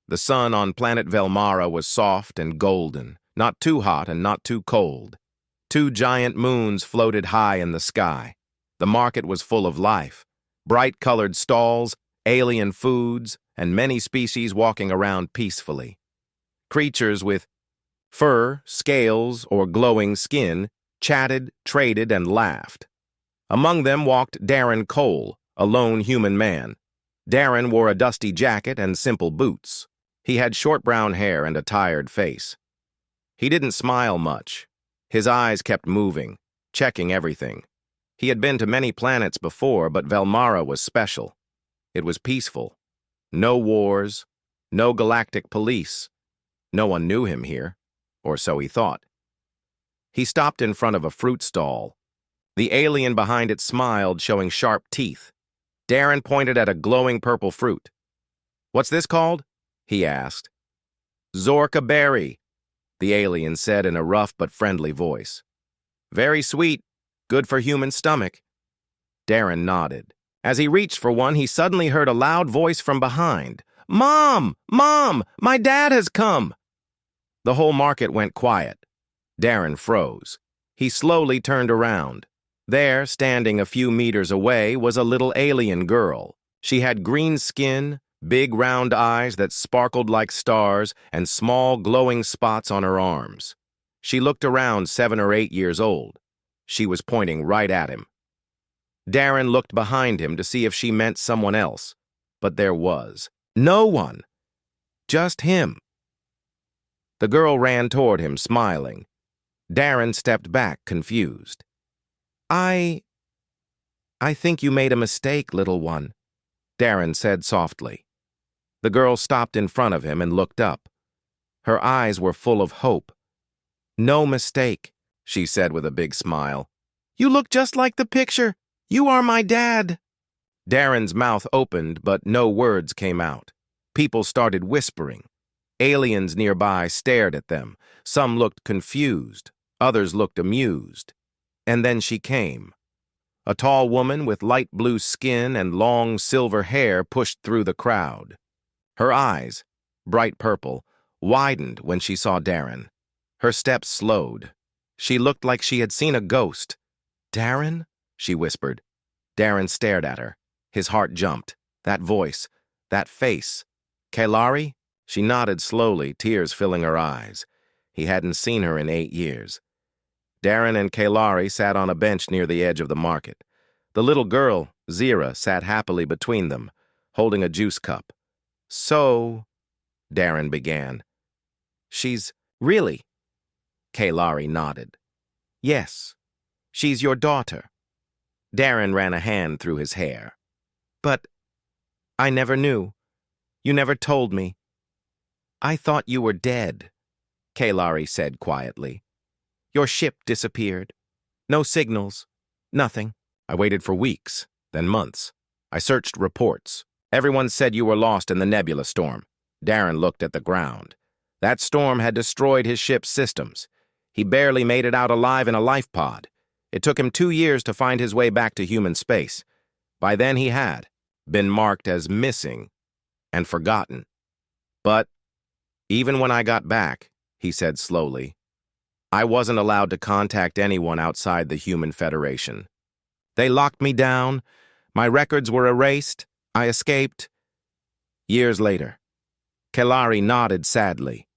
The sun on planet Velmara was soft and golden, not too hot and not too cold. Two giant moons floated high in the sky. The market was full of life. Bright-colored stalls, alien foods, and many species walking around peacefully. Creatures with fur, scales, or glowing skin chatted, traded, and laughed. Among them walked Darren Cole, a lone human man. Darren wore a dusty jacket and simple boots. He had short brown hair and a tired face. He didn't smile much. His eyes kept moving, checking everything. He had been to many planets before, but Velmara was special. It was peaceful. No wars, no galactic police. No one knew him here, or so he thought. He stopped in front of a fruit stall. The alien behind it smiled, showing sharp teeth. Darren pointed at a glowing purple fruit. "What's this called?" he asked. "Zorka berry," the alien said in a rough but friendly voice. "Very sweet, good for human stomach." Darren nodded. As he reached for one, he suddenly heard a loud voice from behind. "Mom! Mom! My dad has come!" The whole market went quiet. Darren froze. He slowly turned around. There, standing a few meters away, was a little alien girl. She had green skin, big round eyes that sparkled like stars, and small glowing spots on her arms. She looked around 7 or 8 years old. She was pointing right at him. Darren looked behind him to see if she meant someone else, but there was no one. Just him. The girl ran toward him, smiling. Darren stepped back, confused. I think you made a mistake, little one," Darren said softly. The girl stopped in front of him and looked up. Her eyes were full of hope. "No mistake," she said with a big smile. "You look just like the picture. You are my dad." Darren's mouth opened, but no words came out. People started whispering. Aliens nearby stared at them. Some looked confused. Others looked amused. And then she came. A tall woman with light blue skin and long silver hair pushed through the crowd. Her eyes, bright purple, widened when she saw Darren. Her steps slowed. She looked like she had seen a ghost. "Darren?" she whispered. Darren stared at her. His heart jumped. That voice, that face. "Kailari?" She nodded slowly, tears filling her eyes. He hadn't seen her in 8 years. Darren and Kailari sat on a bench near the edge of the market. The little girl, Zira, sat happily between them, holding a juice cup. "So," Darren began. "She's really?" Kailari nodded. "Yes, she's your daughter." Darren ran a hand through his hair. "But I never knew. You never told me." "I thought you were dead," Kailari said quietly. "Your ship disappeared. No signals. Nothing." "I waited for weeks, then months. I searched reports. Everyone said you were lost in the nebula storm." Darren looked at the ground. That storm had destroyed his ship's systems. He barely made it out alive in a life pod. It took him 2 years to find his way back to human space. By then he had been marked as missing and forgotten. "But even when I got back," he said slowly, "I wasn't allowed to contact anyone outside the Human Federation. They locked me down. My records were erased. I escaped." Years later, Kailari nodded sadly.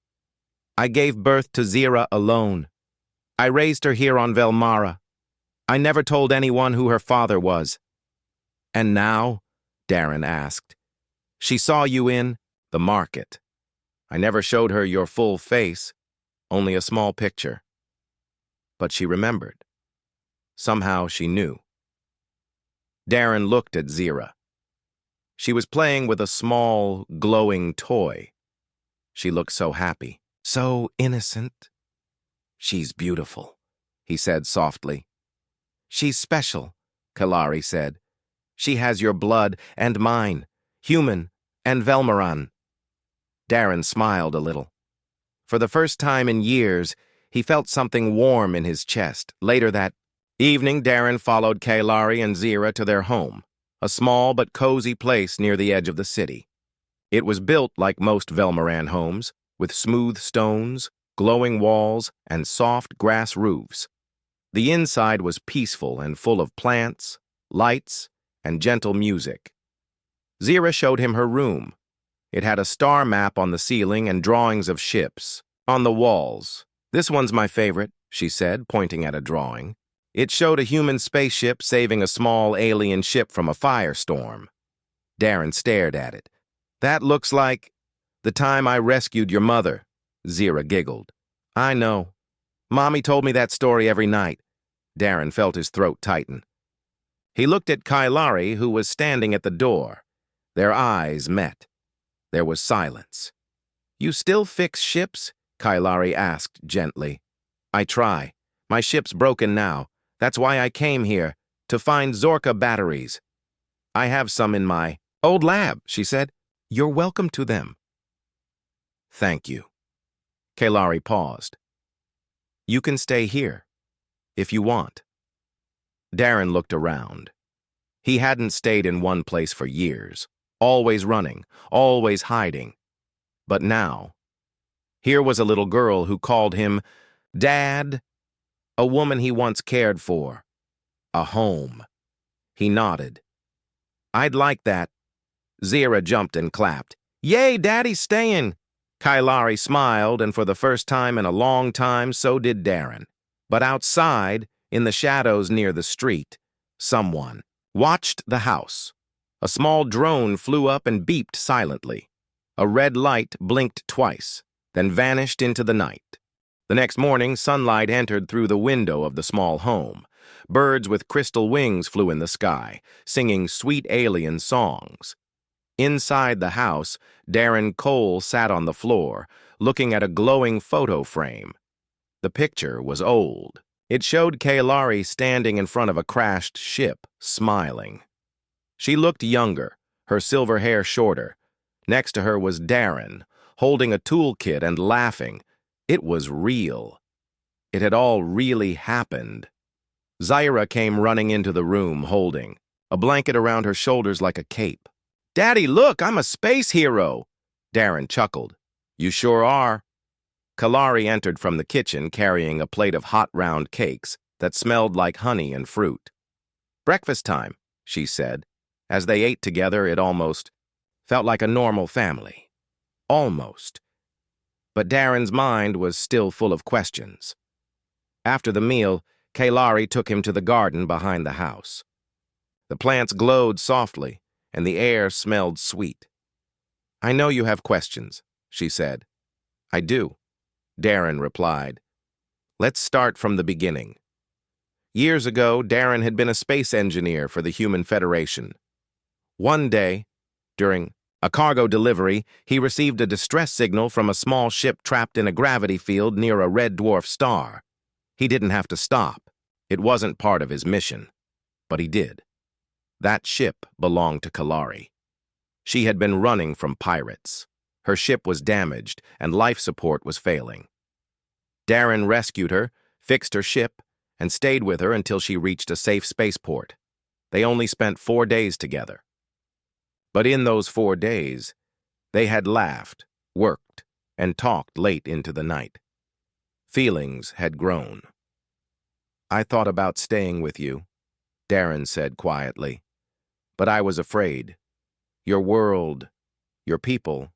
"I gave birth to Zira alone. I raised her here on Velmara. I never told anyone who her father was." "And now?" Darren asked. "She saw you in the market. I never showed her your full face, only a small picture. But she remembered. Somehow she knew." Darren looked at Zira. She was playing with a small, glowing toy. She looked so happy, so innocent. "She's beautiful," he said softly. "She's special," Kailari said. "She has your blood and mine, human and Velmaran." Darren smiled a little. For the first time in years, he felt something warm in his chest. Later that evening, Darren followed Kailari and Zira to their home, a small but cozy place near the edge of the city. It was built like most Velmaran homes, with smooth stones, glowing walls, and soft grass roofs. The inside was peaceful and full of plants, lights, and gentle music. Zira showed him her room. It had a star map on the ceiling and drawings of ships on the walls. "This one's my favorite," she said, pointing at a drawing. It showed a human spaceship saving a small alien ship from a firestorm. Darren stared at it. "That looks like the time I rescued your mother," Zira giggled. "I know. Mommy told me that story every night." Darren felt his throat tighten. He looked at Kailari, who was standing at the door. Their eyes met. There was silence. "You still fix ships?" Kailari asked gently. "I try. My ship's broken now. That's why I came here, to find Zorka batteries. I have some in my old lab," she said. "You're welcome to them." "Thank you." Kailari paused. "You can stay here, if you want." Darren looked around. He hadn't stayed in one place for years, always running, always hiding. But now, here was a little girl who called him Dad, a woman he once cared for, a home. He nodded. "I'd like that." Zira jumped and clapped. "Yay, Daddy's staying!" Kailari smiled, and for the first time in a long time, so did Darren. But outside, in the shadows near the street, someone watched the house. A small drone flew up and beeped silently. A red light blinked twice, then vanished into the night. The next morning, sunlight entered through the window of the small home. Birds with crystal wings flew in the sky, singing sweet alien songs. Inside the house, Darren Cole sat on the floor, looking at a glowing photo frame. The picture was old. It showed Kailari standing in front of a crashed ship, smiling. She looked younger, her silver hair shorter. Next to her was Darren, holding a toolkit and laughing. It was real. It had all really happened. Zira came running into the room, holding a blanket around her shoulders like a cape. "Daddy, look, I'm a space hero!" Darren chuckled. "You sure are." Kalari entered from the kitchen carrying a plate of hot round cakes that smelled like honey and fruit. "Breakfast time," she said. As they ate together, it almost felt like a normal family. Almost. But Darren's mind was still full of questions. After the meal, Kailari took him to the garden behind the house. The plants glowed softly, and the air smelled sweet. "I know you have questions," she said. "I do," Darren replied. "Let's start from the beginning." Years ago, Darren had been a space engineer for the Human Federation. One day, during a cargo delivery, he received a distress signal from a small ship trapped in a gravity field near a red dwarf star. He didn't have to stop. It wasn't part of his mission. But he did. That ship belonged to Kalari. She had been running from pirates. Her ship was damaged, and life support was failing. Darren rescued her, fixed her ship, and stayed with her until she reached a safe spaceport. They only spent 4 days together. But in those 4 days, they had laughed, worked, and talked late into the night. Feelings had grown. "I thought about staying with you," Darren said quietly. "But I was afraid. Your world, your people,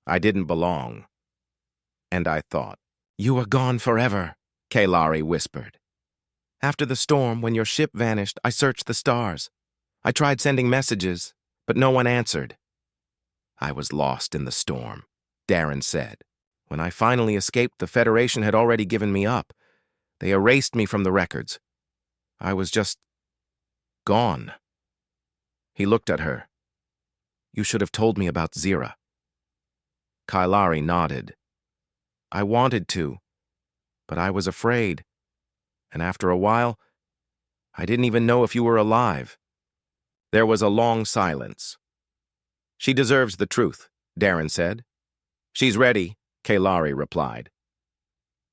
I didn't belong." And I thought, "You were gone forever," Kailari whispered. "After the storm, when your ship vanished, I searched the stars. I tried sending messages, but no one answered." "I was lost in the storm," Darren said. "When I finally escaped, the Federation had already given me up. They erased me from the records. I was just gone." He looked at her. "You should have told me about Zira." Kailari nodded. "I wanted to, but I was afraid. And after a while, I didn't even know if you were alive." There was a long silence. "She deserves the truth," Darren said. "She's ready," Kailari replied.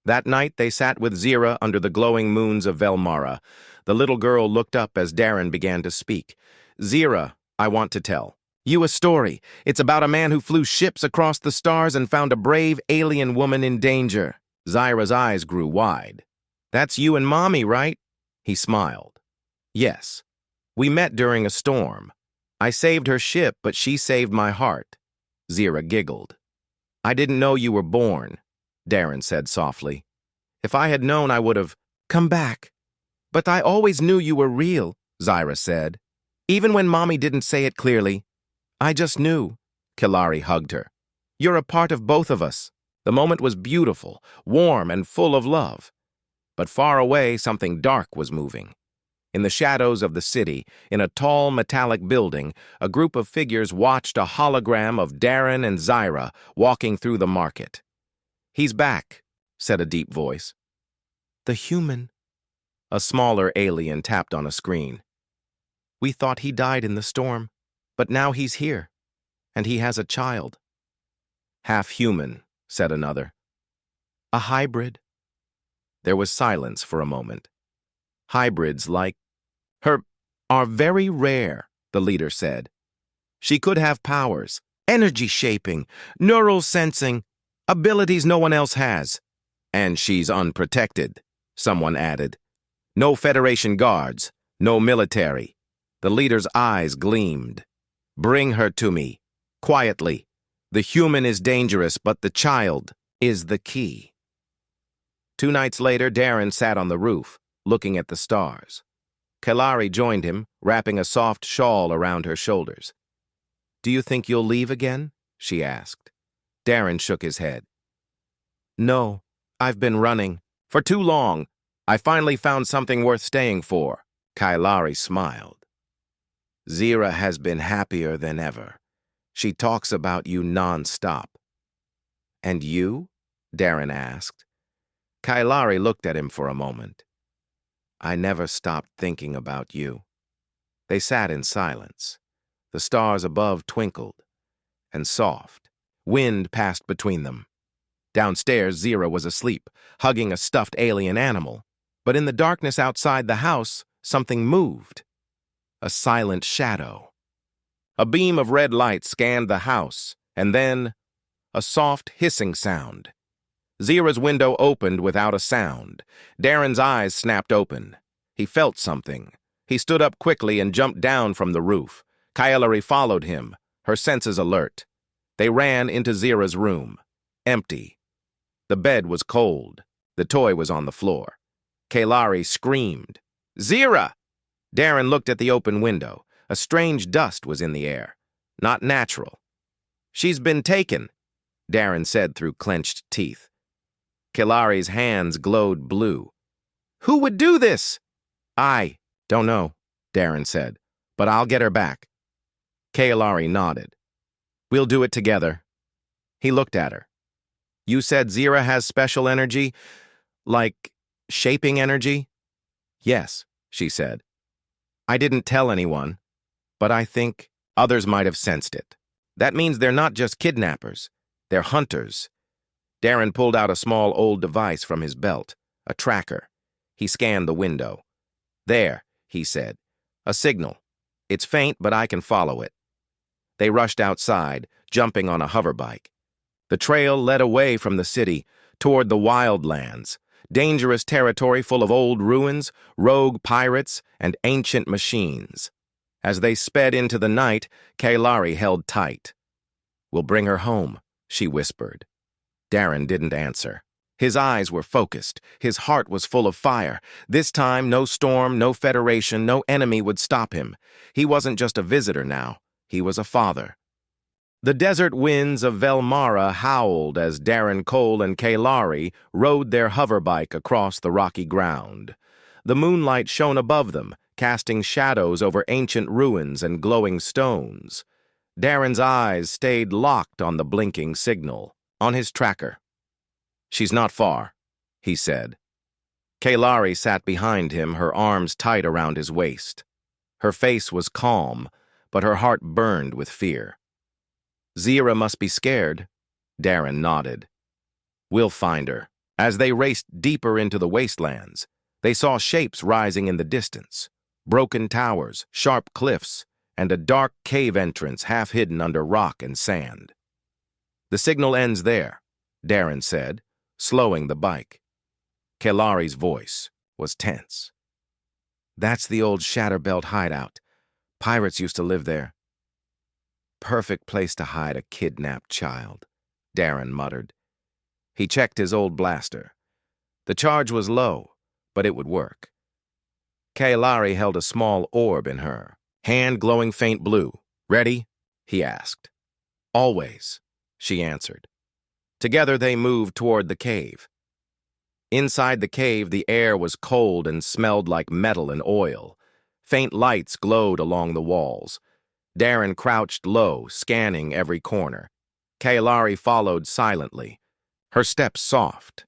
That night they sat with Zira under the glowing moons of Velmara. The little girl looked up as Darren began to speak. "Zira, I want to tell. You a story. It's about a man who flew ships across the stars and found a brave alien woman in danger. Zyra's eyes grew wide. That's you and Mommy, right? He smiled. Yes. We met during a storm. I saved her ship, but she saved my heart. Zyra giggled. I didn't know you were born, Darren said softly. If I had known, I would have come back. But I always knew you were real, Zyra said. Even when Mommy didn't say it clearly. I just knew. Kalari hugged her. You're a part of both of us. The moment was beautiful, warm, and full of love. But far away, something dark was moving. In the shadows of the city, in a tall metallic building, a group of figures watched a hologram of Darren and Zyra walking through the market. He's back, said a deep voice. The human. A smaller alien tapped on a screen. We thought he died in the storm, but now he's here, and he has a child. Half human, said another. A hybrid. There was silence for a moment. Hybrids like her are very rare, the leader said. She could have powers, energy shaping, neural sensing, abilities no one else has. And she's unprotected, someone added. No Federation guards, no military. The leader's eyes gleamed. Bring her to me, quietly. The human is dangerous, but the child is the key. 2 nights later, Darren sat on the roof, looking at the stars. Kalari joined him, wrapping a soft shawl around her shoulders. Do you think you'll leave again? She asked. Darren shook his head. No, I've been running. For too long. I finally found something worth staying for. Kalari smiled. Zyra has been happier than ever. She talks about you non-stop. And you? Darren asked. Kalari looked at him for a moment. I never stopped thinking about you. They sat in silence. The stars above twinkled. And soft. Wind passed between them. Downstairs, Zyra was asleep, hugging a stuffed alien animal. But in the darkness outside the house, something moved. A silent shadow. A beam of red light scanned the house, and then a soft hissing sound. Zyra's window opened without a sound. Darren's eyes snapped open. He felt something. He stood up quickly and jumped down from the roof. Kalari followed him, her senses alert. They ran into Zyra's room. Empty. The bed was cold. The toy was on the floor. Kalari screamed. Zyra! Darren looked at the open window. A strange dust was in the air. Not natural. She's been taken, Darren said through clenched teeth. Kalari's hands glowed blue. Who would do this? I don't know, Darren said, but I'll get her back. Kalari nodded. We'll do it together. He looked at her. You said Zyra has special energy? Like shaping energy? Yes, she said. I didn't tell anyone, but I think others might have sensed it. That means they're not just kidnappers. They're hunters. Darren pulled out a small old device from his belt, a tracker. He scanned the window. There, he said. A signal. It's faint, but I can follow it. They rushed outside, jumping on a hoverbike. The trail led away from the city, toward the wildlands, dangerous territory full of old ruins, rogue pirates, and ancient machines. As they sped into the night, Kalari held tight. We'll bring her home, she whispered. Darren didn't answer. His eyes were focused. His heart was full of fire. This time, no storm, no Federation, no enemy would stop him. He wasn't just a visitor now. He was a father. The desert winds of Velmara howled as Darren Cole and Kalari rode their hoverbike across the rocky ground. The moonlight shone above them, casting shadows over ancient ruins and glowing stones. Darren's eyes stayed locked on the blinking signal, on his tracker. She's not far, he said. Kalari sat behind him, her arms tight around his waist. Her face was calm, but her heart burned with fear. Zyra must be scared, Darren nodded. We'll find her. As they raced deeper into the wastelands, they saw shapes rising in the distance. Broken towers, sharp cliffs, and a dark cave entrance half hidden under rock and sand. "The signal ends there," Darren said, slowing the bike. Kailari's voice was tense. "That's the old Shatterbelt hideout. Pirates used to live there." "Perfect place to hide a kidnapped child," Darren muttered. He checked his old blaster. The charge was low, but it would work. Kailari held a small orb in her, hand glowing faint blue. "Ready?" he asked. "Always," she answered. Together they moved toward the cave. Inside the cave, the air was cold and smelled like metal and oil. Faint lights glowed along the walls. Darren crouched low, scanning every corner. Kailari followed silently, her steps soft.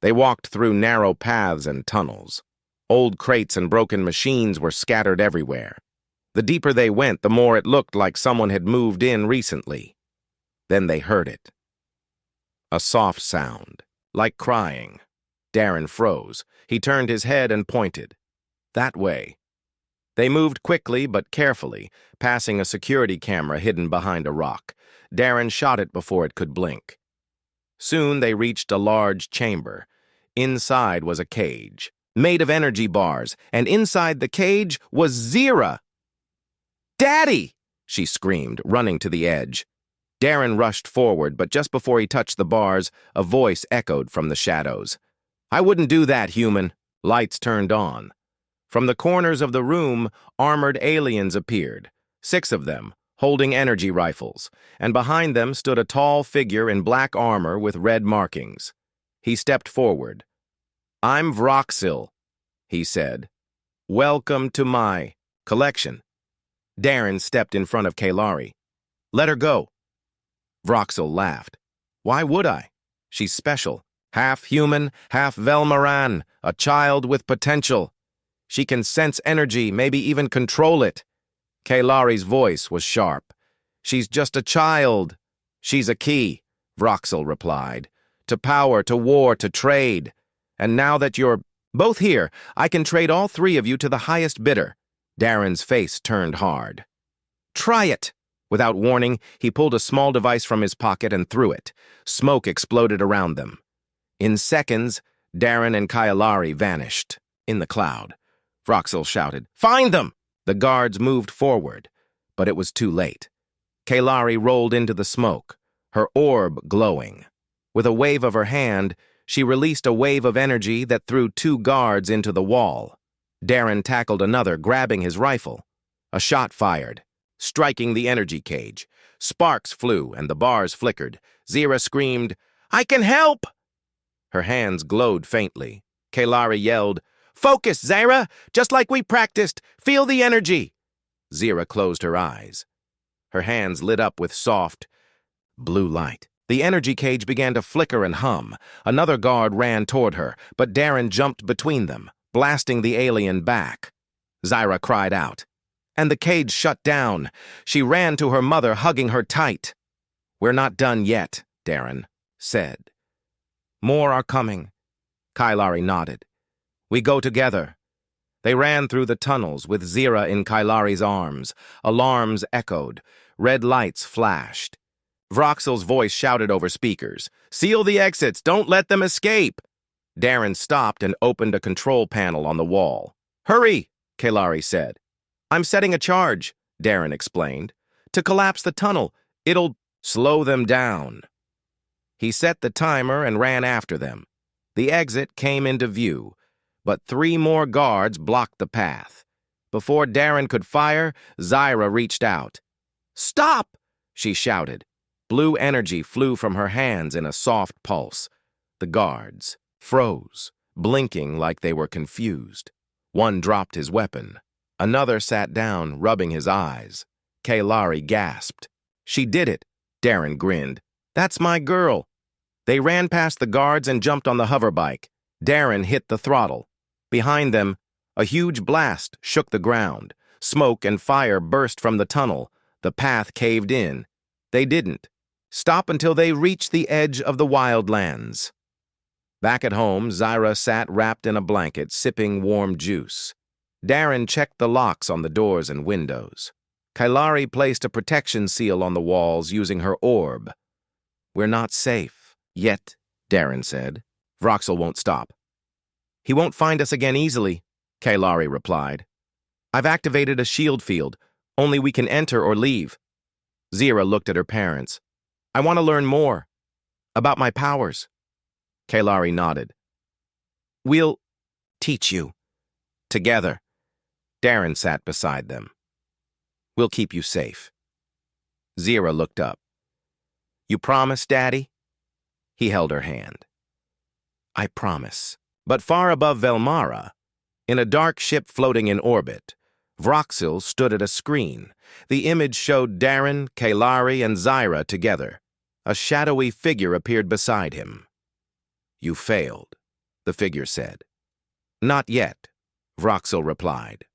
They walked through narrow paths and tunnels. Old crates and broken machines were scattered everywhere. The deeper they went, the more it looked like someone had moved in recently. Then they heard it. A soft sound, like crying. Darren froze. He turned his head and pointed. That way. They moved quickly but carefully, passing a security camera hidden behind a rock. Darren shot it before it could blink. Soon they reached a large chamber. Inside was a cage, made of energy bars, and inside the cage was Zira. "Daddy!" she screamed, running to the edge. Darren rushed forward, but just before he touched the bars, a voice echoed from the shadows. "I wouldn't do that, human." Lights turned on. From the corners of the room, armored aliens appeared, 6 of them, holding energy rifles, and behind them stood a tall figure in black armor with red markings. He stepped forward. "I'm Vroxil," he said. "Welcome to my collection." Darren stepped in front of Kailari. "Let her go." Vroxil laughed. "Why would I? She's special. Half human, half Velmaran, a child with potential. She can sense energy, maybe even control it." Kailari's voice was sharp. "She's just a child." "She's a key," Vroxil replied. "To power, to war, to trade. And now that you're both here, I can trade all 3 of you to the highest bidder." Darren's face turned hard. "Try it!" Without warning, he pulled a small device from his pocket and threw it. Smoke exploded around them. In seconds, Darren and Kailari vanished in the cloud. Vroxil shouted, "Find them!" The guards moved forward, but it was too late. Kailari rolled into the smoke, her orb glowing. With a wave of her hand, she released a wave of energy that threw 2 guards into the wall. Darren tackled another, grabbing his rifle. A shot fired, striking the energy cage. Sparks flew and the bars flickered. Zira screamed, "I can help!" Her hands glowed faintly. Kailari yelled, "Focus, Zira! Just like we practiced! Feel the energy!" Zira closed her eyes. Her hands lit up with soft, blue light. The energy cage began to flicker and hum. Another guard ran toward her, but Darren jumped between them, blasting the alien back. Zira cried out, and the cage shut down. She ran to her mother, hugging her tight. "We're not done yet," Darren said. "More are coming." Kailari nodded. "We go together." They ran through the tunnels with Zira in Kailari's arms. Alarms echoed. Red lights flashed. Vroxil's voice shouted over speakers, "Seal the exits! Don't let them escape!" Darren stopped and opened a control panel on the wall. "Hurry!" Kailari said. "I'm setting a charge," Darren explained. "To collapse the tunnel. It'll slow them down." He set the timer and ran after them. The exit came into view, but 3 more guards blocked the path. Before Darren could fire, Zira reached out. "Stop!" she shouted. Blue energy flew from her hands in a soft pulse. The guards froze, blinking like they were confused. One dropped his weapon. Another sat down, rubbing his eyes. Kailari gasped. "She did it," Darren grinned. "That's my girl." They ran past the guards and jumped on the hoverbike. Darren hit the throttle. Behind them, a huge blast shook the ground. Smoke and fire burst from the tunnel. The path caved in. They didn't stop until they reached the edge of the wildlands. Back at home, Zira sat wrapped in a blanket, sipping warm juice. Darren checked the locks on the doors and windows. Kailari placed a protection seal on the walls using her orb. "We're not safe. Yet," Darren said. "Vroxel won't stop." "He won't find us again easily," Kailari replied. "I've activated a shield field. Only we can enter or leave." Zira looked at her parents. "I want to learn more. About my powers." Kailari nodded. "We'll teach you. Together." Darren sat beside them. "We'll keep you safe." Zira looked up. "You promise, Daddy?" He held her hand. "I promise." But far above Velmara, in a dark ship floating in orbit, Vroxel stood at a screen. The image showed Darren, Kailari, and Zira together. A shadowy figure appeared beside him. "You failed," the figure said. "Not yet," Vroxel replied.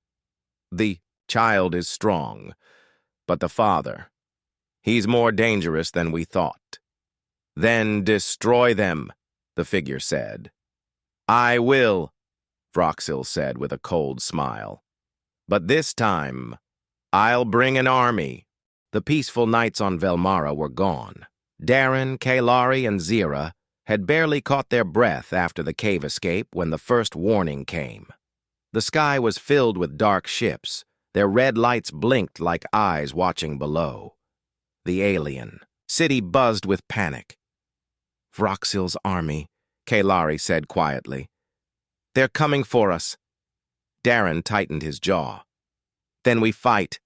"The child is strong, but the father, he's more dangerous than we thought." "Then destroy them," the figure said. "I will," Vroxel said with a cold smile. "But this time, I'll bring an army." The peaceful nights on Velmara were gone. Darren, Kailari, and Zira had barely caught their breath after the cave escape when the first warning came. The sky was filled with dark ships. Their red lights blinked like eyes watching below. The alien city buzzed with panic. "Vroxel's army," Kailari said quietly. "They're coming for us." Darren tightened his jaw. "Then we fight."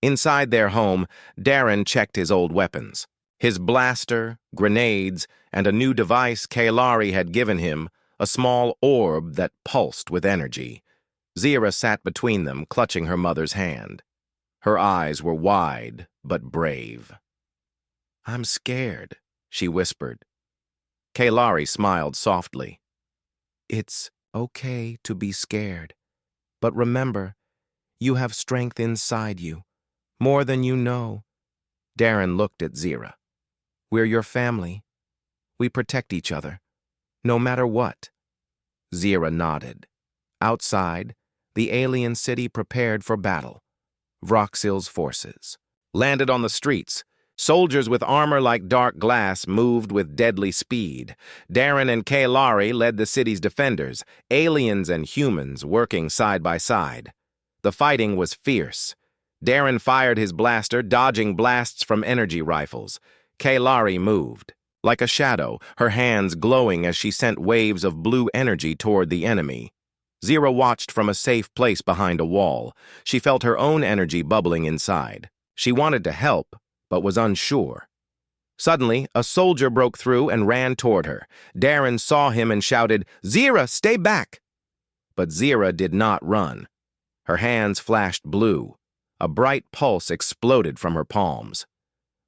Inside their home, Darren checked his old weapons. His blaster, grenades, and a new device Kailari had given him, a small orb that pulsed with energy. Zira sat between them, clutching her mother's hand. Her eyes were wide, but brave. "I'm scared," she whispered. Kailari smiled softly. "It's okay to be scared. But remember, you have strength inside you, more than you know." Darren looked at Zira. "We're your family. We protect each other, no matter what." Zira nodded. Outside, the alien city prepared for battle. Vroxel's forces landed on the streets. Soldiers with armor like dark glass moved with deadly speed. Darren and Kailari led the city's defenders, aliens and humans working side by side. The fighting was fierce. Darren fired his blaster, dodging blasts from energy rifles. Kailari moved. Like a shadow, her hands glowing as she sent waves of blue energy toward the enemy. Zira watched from a safe place behind a wall. She felt her own energy bubbling inside. She wanted to help, but was unsure. Suddenly, a soldier broke through and ran toward her. Darren saw him and shouted, "Zira, stay back!" But Zira did not run. Her hands flashed blue. A bright pulse exploded from her palms.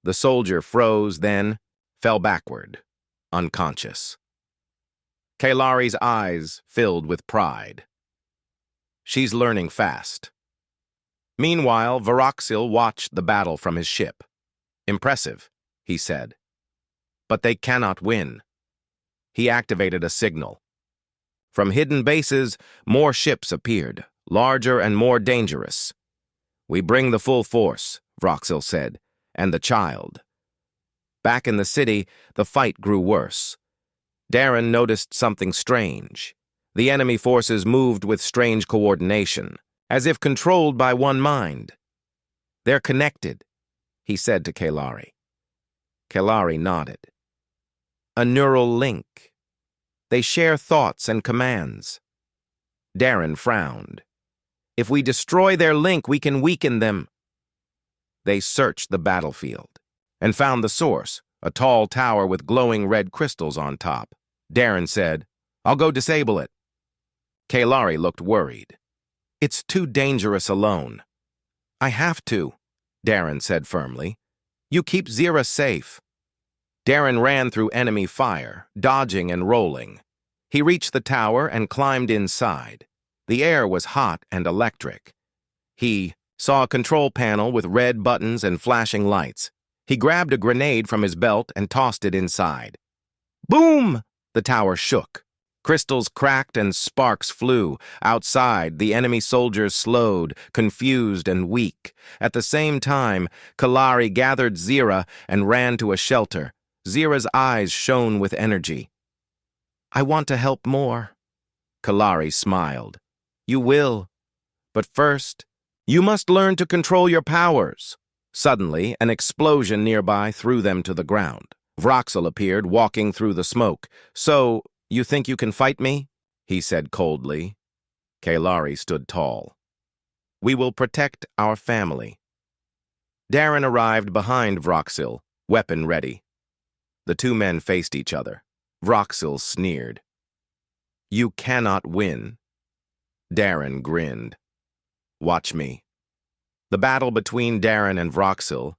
The soldier froze, then fell backward, unconscious. Kailari's eyes filled with pride. She's learning fast. Meanwhile, Vroxel watched the battle from his ship. "Impressive," he said. "But they cannot win." He activated a signal. From hidden bases, more ships appeared, larger and more dangerous. "We bring the full force," Vroxel said, "and the child." Back in the city, the fight grew worse. Darren noticed something strange. The enemy forces moved with strange coordination, as if controlled by one mind. "They're connected," he said to Kailari. Kailari nodded. "A neural link. They share thoughts and commands." Darren frowned. "If we destroy their link, we can weaken them." They searched the battlefield and found the source, a tall tower with glowing red crystals on top. Darren said, "I'll go disable it." Kailari looked worried. "It's too dangerous alone." "I have to," Darren said firmly. "You keep Zira safe." Darren ran through enemy fire, dodging and rolling. He reached the tower and climbed inside. The air was hot and electric. He saw a control panel with red buttons and flashing lights. He grabbed a grenade from his belt and tossed it inside. Boom! The tower shook. Crystals cracked and sparks flew. Outside, the enemy soldiers slowed, confused and weak. At the same time, Kalari gathered Zira and ran to a shelter. Zira's eyes shone with energy. "I want to help more." Kalari smiled. "You will. But first, you must learn to control your powers." Suddenly, an explosion nearby threw them to the ground. Vroxel appeared, walking through the smoke. "So, you think you can fight me?" he said coldly. Kalari stood tall. "We will protect our family." Darren arrived behind Vroxel, weapon ready. The two men faced each other. Vroxel sneered. "You cannot win." Darren grinned. "Watch me." The battle between Darren and Vroxel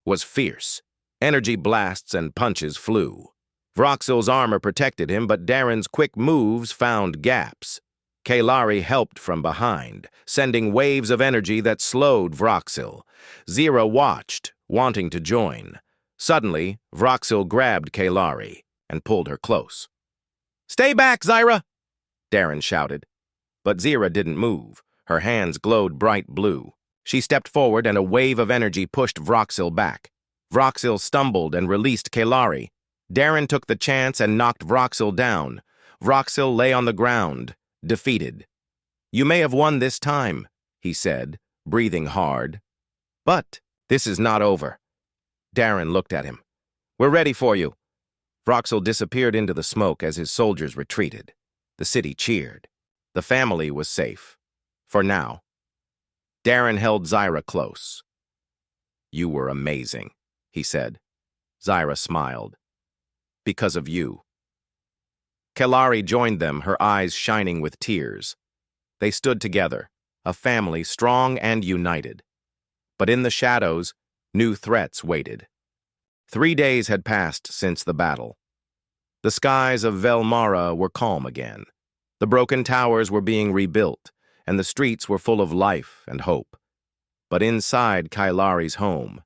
was fierce. Energy blasts and punches flew. Vroxel's armor protected him, but Darren's quick moves found gaps. Kalari helped from behind, sending waves of energy that slowed Vroxel. Zira watched, wanting to join. Suddenly, Vroxel grabbed Kalari and pulled her close. "Stay back, Zira!" Darren shouted. But Zira didn't move. Her hands glowed bright blue. She stepped forward and a wave of energy pushed Vroxel back. Vroxel stumbled and released Kalari. Darren took the chance and knocked Vroxel down. Vroxel lay on the ground, defeated. "You may have won this time," he said, breathing hard. "But this is not over." Darren looked at him. "We're ready for you." Vroxel disappeared into the smoke as his soldiers retreated. The city cheered. The family was safe. For now. Darren held Zira close. "You were amazing," he said. Zira smiled. "Because of you." Kalari joined them, her eyes shining with tears. They stood together, a family strong and united. But in the shadows, new threats waited. 3 days had passed since the battle. The skies of Velmara were calm again. The broken towers were being rebuilt, and the streets were full of life and hope. But inside Kailari's home,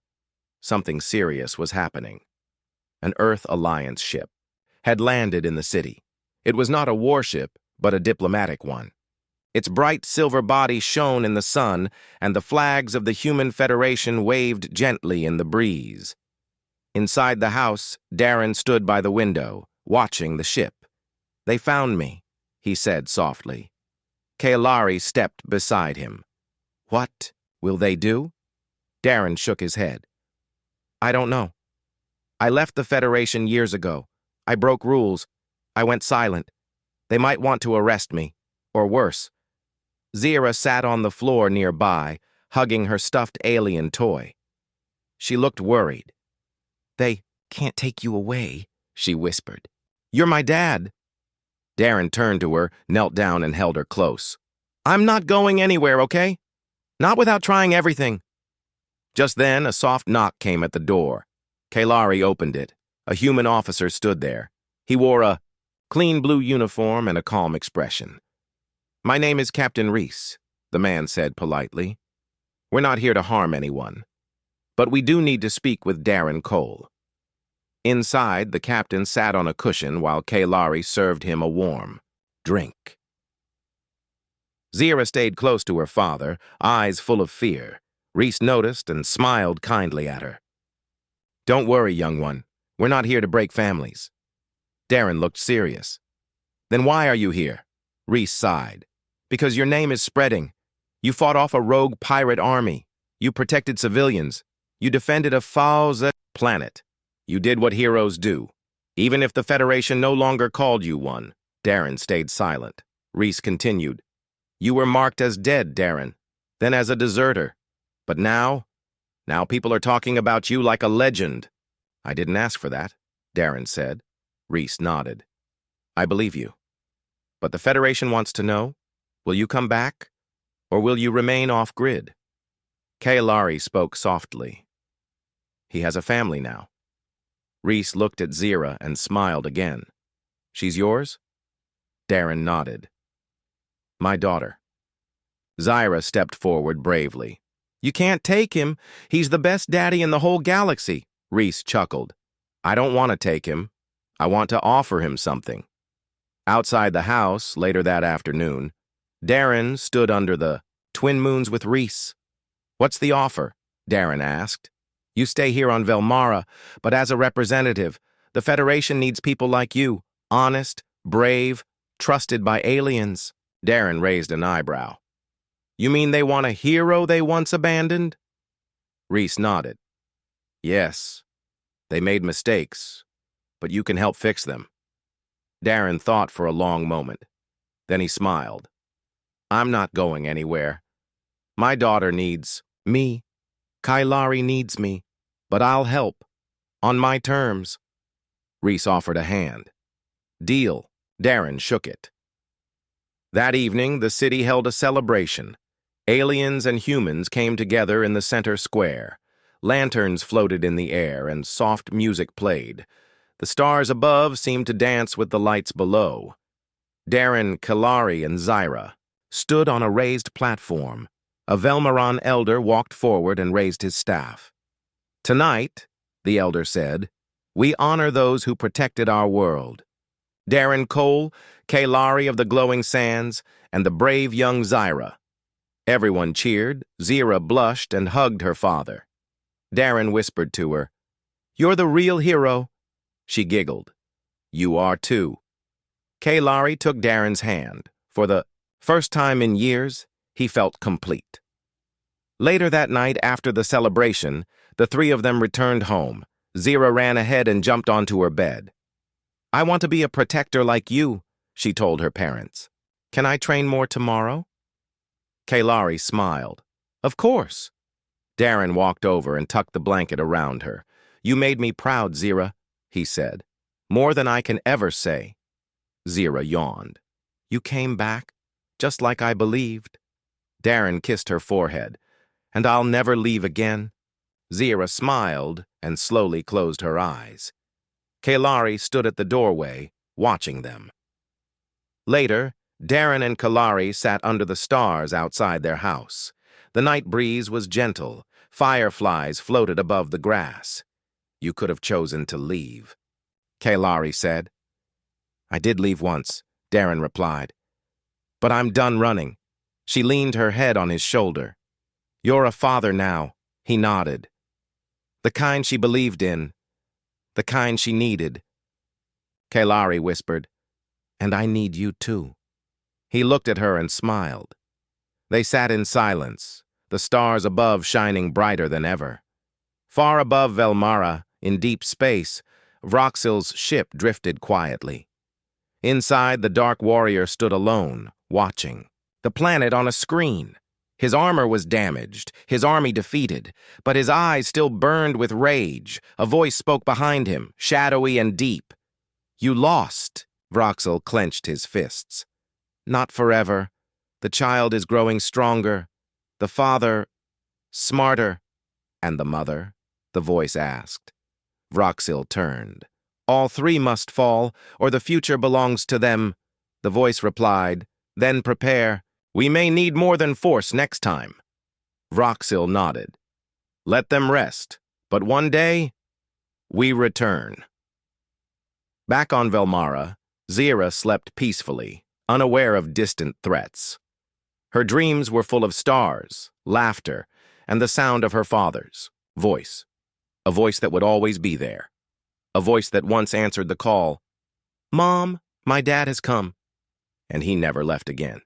something serious was happening. An Earth Alliance ship had landed in the city. It was not a warship, but a diplomatic one. Its bright silver body shone in the sun, and the flags of the Human Federation waved gently in the breeze. Inside the house, Darren stood by the window, watching the ship. "They found me," he said softly. Kalari stepped beside him. "What will they do?" Darren shook his head. "I don't know. I left the Federation years ago. I broke rules. I went silent. They might want to arrest me, or worse." Zira sat on the floor nearby, hugging her stuffed alien toy. She looked worried. "They can't take you away," she whispered. "You're my dad." Darren turned to her, knelt down, and held her close. "I'm not going anywhere, okay? Not without trying everything." Just then, a soft knock came at the door. Kalari opened it. A human officer stood there. He wore a clean blue uniform and a calm expression. "My name is Captain Reese," the man said politely. "We're not here to harm anyone. But we do need to speak with Darren Cole." Inside, the captain sat on a cushion while Kalari served him a warm drink. Zira stayed close to her father, eyes full of fear. Reese noticed and smiled kindly at her. "Don't worry, young one. We're not here to break families." Darren looked serious. "Then why are you here?" Reese sighed. "Because your name is spreading. You fought off a rogue pirate army. You protected civilians. You defended a false planet. You did what heroes do. Even if the Federation no longer called you one." Darren stayed silent. Reese continued. "You were marked as dead, Darren, then as a deserter. But now people are talking about you like a legend." "I didn't ask for that," Darren said. Reese nodded. "I believe you. But the Federation wants to know, will you come back, or will you remain off-grid?" Kalari spoke softly. "He has a family now." Reese looked at Zira and smiled again. "She's yours?" Darren nodded. "My daughter." Zira stepped forward bravely. "You can't take him. He's the best daddy in the whole galaxy." Reese chuckled. "I don't want to take him. I want to offer him something." Outside the house, later that afternoon, Darren stood under the twin moons with Reese. "What's the offer?" Darren asked. "You stay here on Velmara, but as a representative, the Federation needs people like you, honest, brave, trusted by aliens." Darren raised an eyebrow. "You mean they want a hero they once abandoned?" Reese nodded. "Yes, they made mistakes, but you can help fix them." Darren thought for a long moment. Then he smiled. "I'm not going anywhere. My daughter needs me. Kailari needs me, but I'll help. On my terms." Reese offered a hand. "Deal." Darren shook it. That evening, the city held a celebration. Aliens and humans came together in the center square. Lanterns floated in the air and soft music played. The stars above seemed to dance with the lights below. Darren, Kalari, and Zyra stood on a raised platform. A Velmaran elder walked forward and raised his staff. "Tonight," the elder said, "we honor those who protected our world. Darren Cole, Kalari of the Glowing Sands, and the brave young Zyra." Everyone cheered, Zyra blushed and hugged her father. Darren whispered to her, "You're the real hero." She giggled. "You are too." Kalari took Darren's hand. For the first time in years, he felt complete. Later that night, after the celebration, the three of them returned home. Zyra ran ahead and jumped onto her bed. "I want to be a protector like you," she told her parents. "Can I train more tomorrow?" Kalari smiled. "Of course." Darren walked over and tucked the blanket around her. "You made me proud, Zyra," he said. "More than I can ever say." Zyra yawned. "You came back, just like I believed." Darren kissed her forehead. "And I'll never leave again." Zyra smiled and slowly closed her eyes. Kalari stood at the doorway, watching them. Later, Darren and Kalari sat under the stars outside their house. The night breeze was gentle. Fireflies floated above the grass. "You could have chosen to leave," Kalari said. "I did leave once," Darren replied. "But I'm done running." She leaned her head on his shoulder. "You're a father now," he nodded. "The kind she believed in. The kind she needed." Kalari whispered, "And I need you too." He looked at her and smiled. They sat in silence, the stars above shining brighter than ever. Far above Velmara, in deep space, Vroxil's ship drifted quietly. Inside, the Dark Warrior stood alone, watching. The planet on a screen. His armor was damaged, his army defeated, but his eyes still burned with rage. A voice spoke behind him, shadowy and deep. "You lost." Vroxil clenched his fists. "Not forever. The child is growing stronger. The father, smarter." "And the mother?" the voice asked. Vroxil turned. "All three must fall, or the future belongs to them." The voice replied, "Then prepare. We may need more than force next time." Vroxil nodded. "Let them rest, but one day, we return." Back on Velmara, Zyra slept peacefully, unaware of distant threats. Her dreams were full of stars, laughter, and the sound of her father's voice. A voice that would always be there. A voice that once answered the call, "Mom, my dad has come." And he never left again.